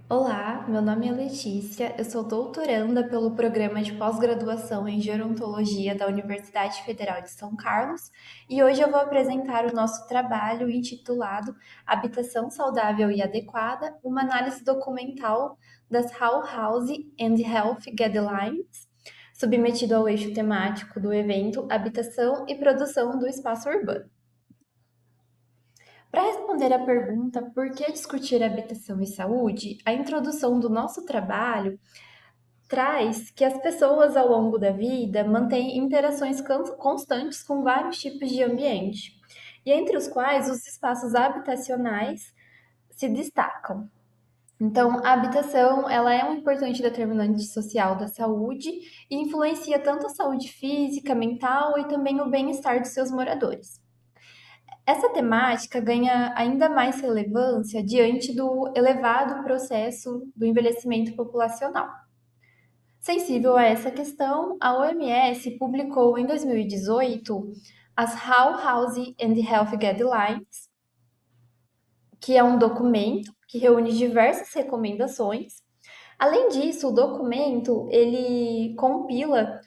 Olá, meu nome é Letícia, eu sou doutoranda pelo programa de pós-graduação em Gerontologia da Universidade Federal de São Carlos e hoje eu vou apresentar o nosso trabalho intitulado Habitação Saudável e Adequada, uma análise documental das How Housing and Health Guidelines, submetido ao eixo temático do evento Habitação e Produção do Espaço Urbano. Para responder à pergunta por que discutir habitação e saúde, a introdução do nosso trabalho traz que as pessoas ao longo da vida mantêm interações constantes com vários tipos de ambiente, e entre os quais os espaços habitacionais se destacam. Então, a habitação, ela é um importante determinante social da saúde e influencia tanto a saúde física, mental e também o bem-estar dos seus moradores. Essa temática ganha ainda mais relevância diante do elevado processo do envelhecimento populacional. Sensível a essa questão, a OMS publicou em 2018 as How Housing and Health Guidelines, que é um documento que reúne diversas recomendações. Além disso, o documento ele compila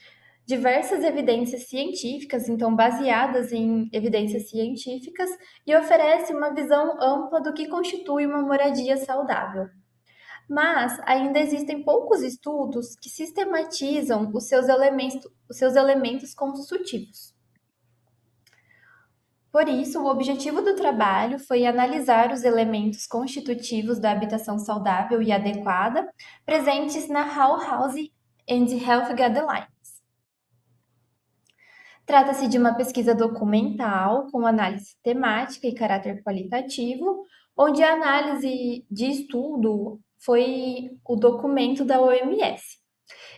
diversas evidências científicas, então baseadas em evidências científicas, e oferece uma visão ampla do que constitui uma moradia saudável. Mas ainda existem poucos estudos que sistematizam os seus elementos constitutivos. Por isso, o objetivo do trabalho foi analisar os elementos constitutivos da habitação saudável e adequada presentes na How Housing and Health Guidelines. Trata-se de uma pesquisa documental com análise temática e caráter qualitativo, onde a análise de estudo foi o documento da OMS.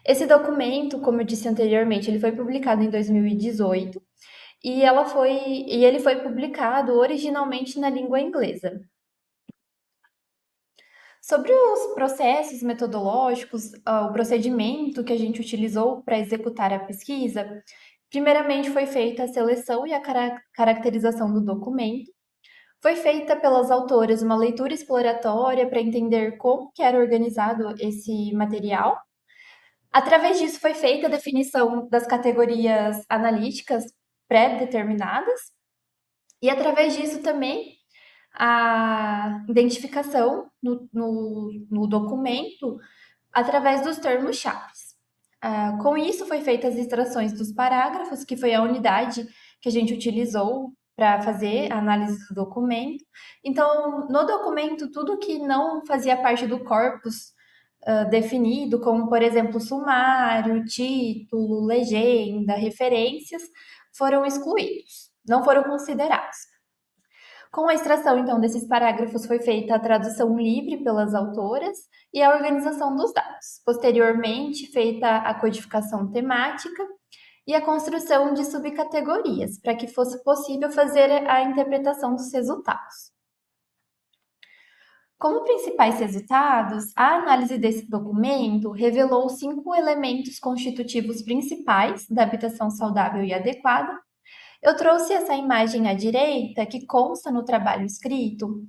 Esse documento, como eu disse anteriormente, ele foi publicado em 2018 e ele foi publicado originalmente na língua inglesa. Sobre os processos metodológicos, o procedimento que a gente utilizou para executar a pesquisa, primeiramente foi feita a seleção e a caracterização do documento. Foi feita pelas autoras uma leitura exploratória para entender como que era organizado esse material. Através disso foi feita a definição das categorias analíticas pré-determinadas e através disso também a identificação no documento através dos termos-chave. Com isso, foi feitas as extrações dos parágrafos, que foi a unidade que a gente utilizou para fazer a análise do documento. Então, no documento, tudo que não fazia parte do corpus definido, como, por exemplo, sumário, título, legenda, referências, foram excluídos, não foram considerados. Com a extração, então, desses parágrafos foi feita a tradução livre pelas autoras e a organização dos dados. Posteriormente, feita a codificação temática e a construção de subcategorias, para que fosse possível fazer a interpretação dos resultados. Como principais resultados, a análise desse documento revelou 5 elementos constitutivos principais da habitação saudável e adequada. Eu trouxe essa imagem à direita, que consta no trabalho escrito,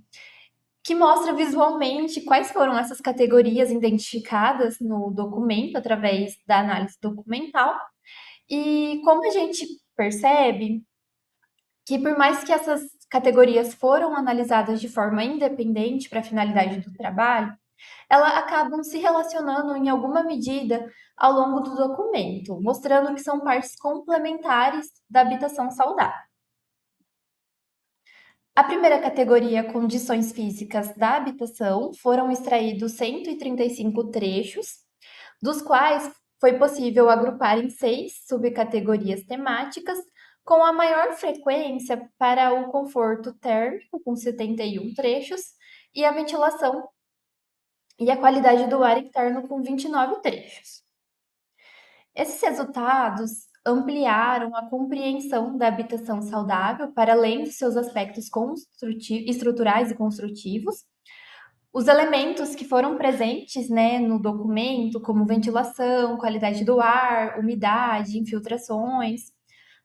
que mostra visualmente quais foram essas categorias identificadas no documento através da análise documental. E como a gente percebe que, por mais que essas categorias foram analisadas de forma independente para a finalidade do trabalho, elas acabam se relacionando em alguma medida ao longo do documento, mostrando que são partes complementares da habitação saudável. A primeira categoria, condições físicas da habitação, foram extraídos 135 trechos, dos quais foi possível agrupar em 6 subcategorias temáticas, com a maior frequência para o conforto térmico, com 71 trechos, e a ventilação e a qualidade do ar interno, com 29 trechos. Esses resultados ampliaram a compreensão da habitação saudável para além dos seus aspectos estruturais e construtivos. Os elementos que foram presentes, né, no documento, como ventilação, qualidade do ar, umidade, infiltrações,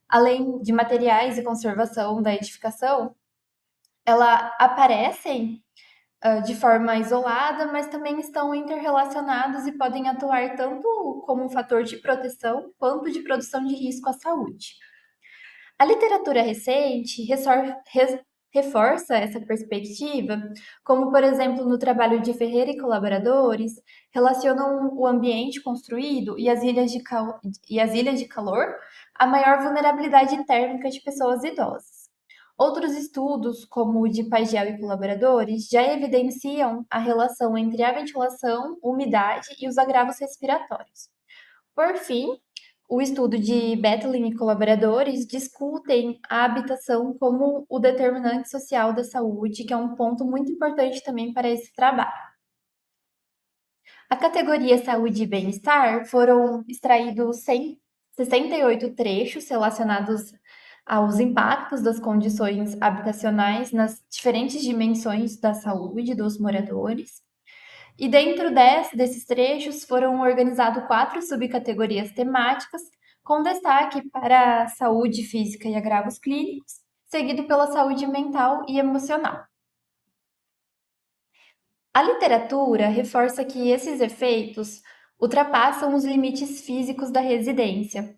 além de materiais e conservação da edificação, ela aparecem de forma isolada, mas também estão interrelacionados e podem atuar tanto como um fator de proteção quanto de produção de risco à saúde. A literatura recente reforça essa perspectiva, como, por exemplo, no trabalho de Ferreira e colaboradores, relacionam o ambiente construído e as ilhas de calor à maior vulnerabilidade térmica de pessoas idosas. Outros estudos, como o de Pagel e colaboradores, já evidenciam a relação entre a ventilação, umidade e os agravos respiratórios. Por fim, o estudo de Bettelin e colaboradores discutem a habitação como o determinante social da saúde, que é um ponto muito importante também para esse trabalho. A categoria Saúde e Bem-Estar foram extraídos 68 trechos relacionados aos impactos das condições habitacionais nas diferentes dimensões da saúde dos moradores. E dentro desses trechos foram organizados 4 subcategorias temáticas, com destaque para a saúde física e agravos clínicos, seguido pela saúde mental e emocional. A literatura reforça que esses efeitos ultrapassam os limites físicos da residência.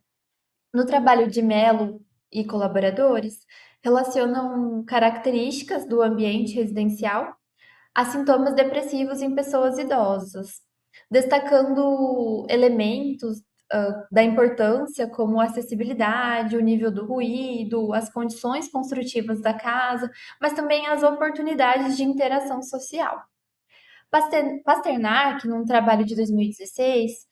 No trabalho de Mello e colaboradores, relacionam características do ambiente residencial a sintomas depressivos em pessoas idosas, destacando elementos da importância como a acessibilidade, o nível do ruído, as condições construtivas da casa, mas também as oportunidades de interação social. Pasternak, num trabalho de 2016,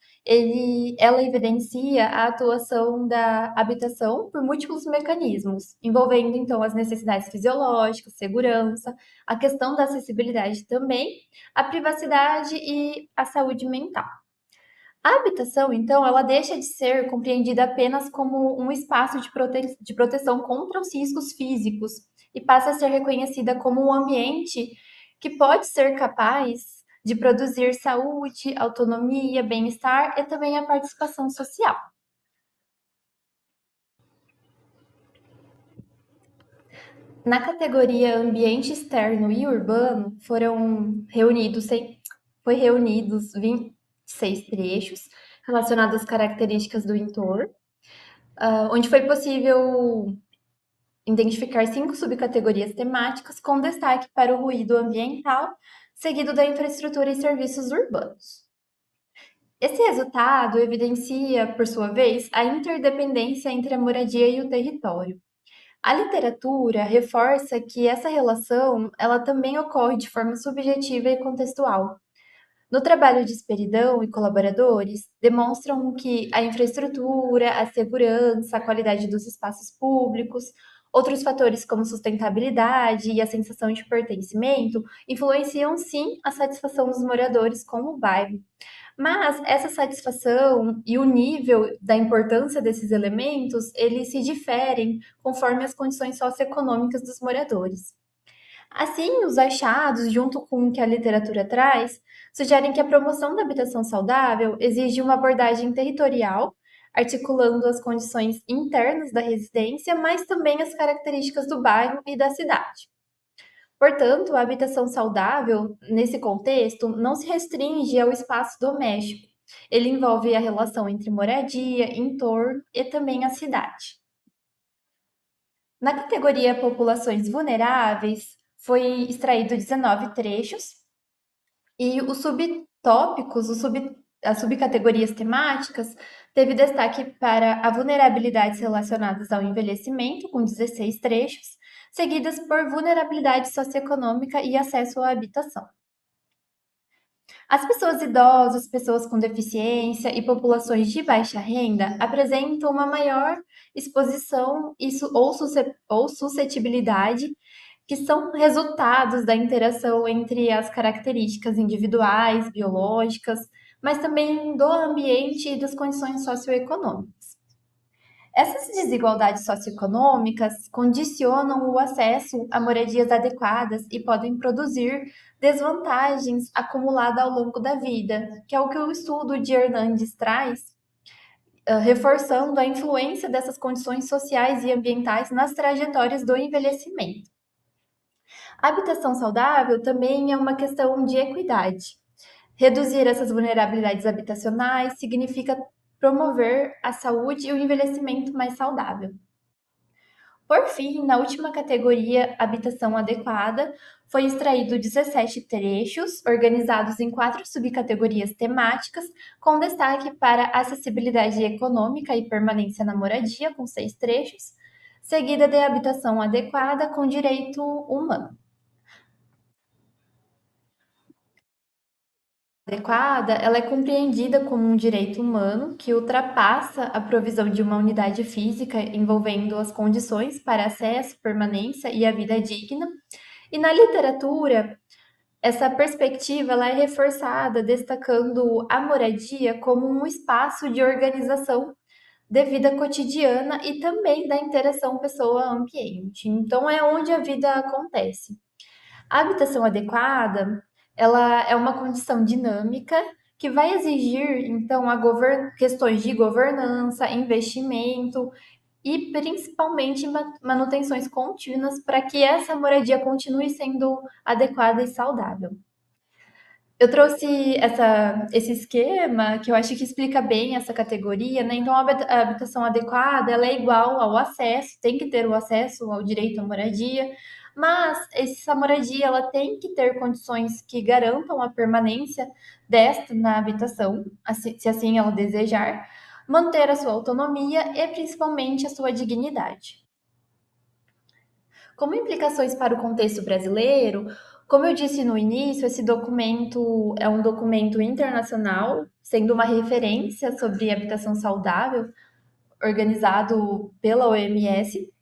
ela evidencia a atuação da habitação por múltiplos mecanismos, envolvendo então as necessidades fisiológicas, segurança, a questão da acessibilidade também, a privacidade e a saúde mental. A habitação, então, ela deixa de ser compreendida apenas como um espaço de proteção contra os riscos físicos e passa a ser reconhecida como um ambiente que pode ser capaz de produzir saúde, autonomia, bem-estar e também a participação social. Na categoria ambiente externo e urbano, foi reunidos 26 trechos relacionados às características do entorno, onde foi possível identificar 5 subcategorias temáticas com destaque para o ruído ambiental, seguido da infraestrutura e serviços urbanos. Esse resultado evidencia, por sua vez, a interdependência entre a moradia e o território. A literatura reforça que essa relação, ela também ocorre de forma subjetiva e contextual. No trabalho de Esperidão e colaboradores, demonstram que a infraestrutura, a segurança, a qualidade dos espaços públicos, outros fatores como sustentabilidade e a sensação de pertencimento influenciam sim a satisfação dos moradores com o bairro. Mas essa satisfação e o nível da importância desses elementos, eles se diferem conforme as condições socioeconômicas dos moradores. Assim, os achados, junto com o que a literatura traz, sugerem que a promoção da habitação saudável exige uma abordagem territorial, articulando as condições internas da residência, mas também as características do bairro e da cidade. Portanto, a habitação saudável, nesse contexto, não se restringe ao espaço doméstico. Ele envolve a relação entre moradia, entorno e também a cidade. Na categoria Populações Vulneráveis, foi extraído 19 trechos e os subtópicos, as subcategorias temáticas, teve destaque para a vulnerabilidades relacionadas ao envelhecimento, com 16 trechos, seguidas por vulnerabilidade socioeconômica e acesso à habitação. As pessoas idosas, pessoas com deficiência e populações de baixa renda apresentam uma maior exposição ou suscetibilidade, que são resultados da interação entre as características individuais, biológicas, mas também do ambiente e das condições socioeconômicas. Essas desigualdades socioeconômicas condicionam o acesso a moradias adequadas e podem produzir desvantagens acumuladas ao longo da vida, que é o que o estudo de Hernandes traz, reforçando a influência dessas condições sociais e ambientais nas trajetórias do envelhecimento. A habitação saudável também é uma questão de equidade. Reduzir essas vulnerabilidades habitacionais significa promover a saúde e o envelhecimento mais saudável. Por fim, na última categoria, habitação adequada, foi extraído 17 trechos, organizados em 4 subcategorias temáticas, com destaque para acessibilidade econômica e permanência na moradia, com 6 trechos, seguida de habitação adequada com direito humano. Adequada, ela é compreendida como um direito humano que ultrapassa a provisão de uma unidade física envolvendo as condições para acesso, permanência e a vida digna. E na literatura, essa perspectiva ela é reforçada, destacando a moradia como um espaço de organização de vida cotidiana e também da interação pessoa-ambiente. Então, é onde a vida acontece. A habitação adequada, ela é uma condição dinâmica que vai exigir, então, questões de governança, investimento e principalmente manutenções contínuas para que essa moradia continue sendo adequada e saudável. Eu trouxe esse esquema que eu acho que explica bem essa categoria, né? Então, a habitação adequada, ela é igual ao acesso, tem que ter o acesso ao direito à moradia, mas essa moradia, ela tem que ter condições que garantam a permanência desta na habitação, se assim ela desejar, manter a sua autonomia e principalmente a sua dignidade. Como implicações para o contexto brasileiro, como eu disse no início, esse documento é um documento internacional, sendo uma referência sobre habitação saudável, organizado pela OMS.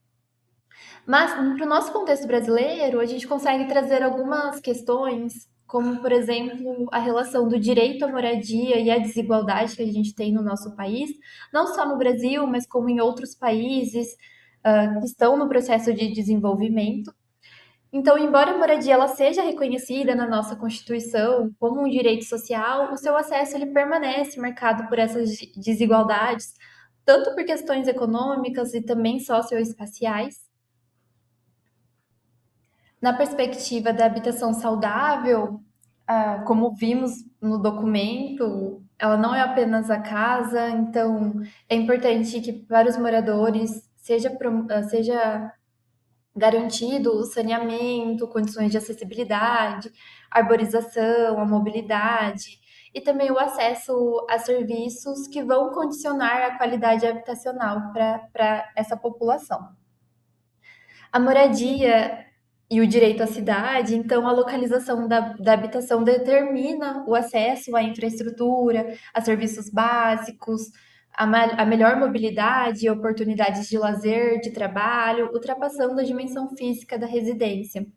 Mas, para o nosso contexto brasileiro, a gente consegue trazer algumas questões, como, por exemplo, a relação do direito à moradia e a desigualdade que a gente tem no nosso país, não só no Brasil, mas como em outros países que estão no processo de desenvolvimento. Então, embora a moradia ela seja reconhecida na nossa Constituição como um direito social, o seu acesso ele permanece marcado por essas desigualdades, tanto por questões econômicas e também socioespaciais. Na perspectiva da habitação saudável, como vimos no documento, ela não é apenas a casa, então é importante que para os moradores seja garantido o saneamento, condições de acessibilidade, arborização, a mobilidade e também o acesso a serviços que vão condicionar a qualidade habitacional para essa população. A moradia e o direito à cidade, então a localização da habitação determina o acesso à infraestrutura, a serviços básicos, a melhor mobilidade e oportunidades de lazer, de trabalho, ultrapassando a dimensão física da residência.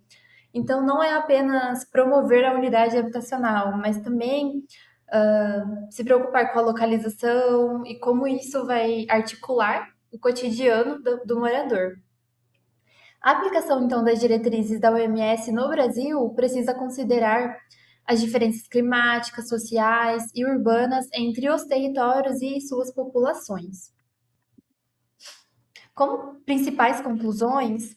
Então, não é apenas promover a unidade habitacional, mas também se preocupar com a localização e como isso vai articular o cotidiano do morador. A aplicação, então, das diretrizes da OMS no Brasil precisa considerar as diferenças climáticas, sociais e urbanas entre os territórios e suas populações. Como principais conclusões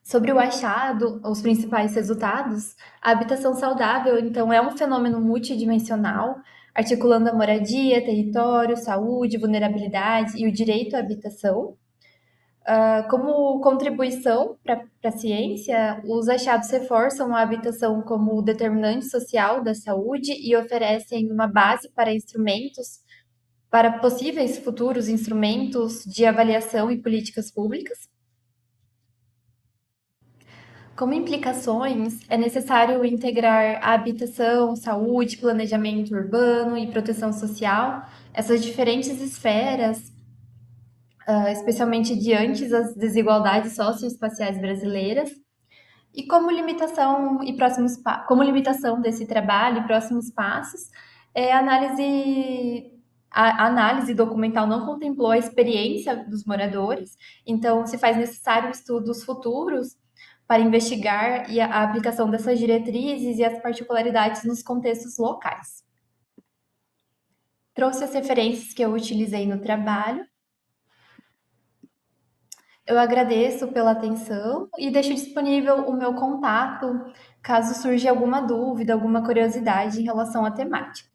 sobre o achado, os principais resultados, a habitação saudável, então, é um fenômeno multidimensional, articulando a moradia, território, saúde, vulnerabilidade e o direito à habitação. Como contribuição para a ciência, os achados reforçam a habitação como determinante social da saúde e oferecem uma base para possíveis futuros instrumentos de avaliação e políticas públicas. Como implicações, é necessário integrar a habitação, saúde, planejamento urbano e proteção social, essas diferentes esferas, especialmente diante das desigualdades socioespaciais brasileiras. E como limitação desse trabalho e próximos passos, a análise documental não contemplou a experiência dos moradores, então se faz necessário estudos futuros para investigar a aplicação dessas diretrizes e as particularidades nos contextos locais. Trouxe as referências que eu utilizei no trabalho. Eu agradeço pela atenção e deixo disponível o meu contato caso surja alguma dúvida, alguma curiosidade em relação à temática.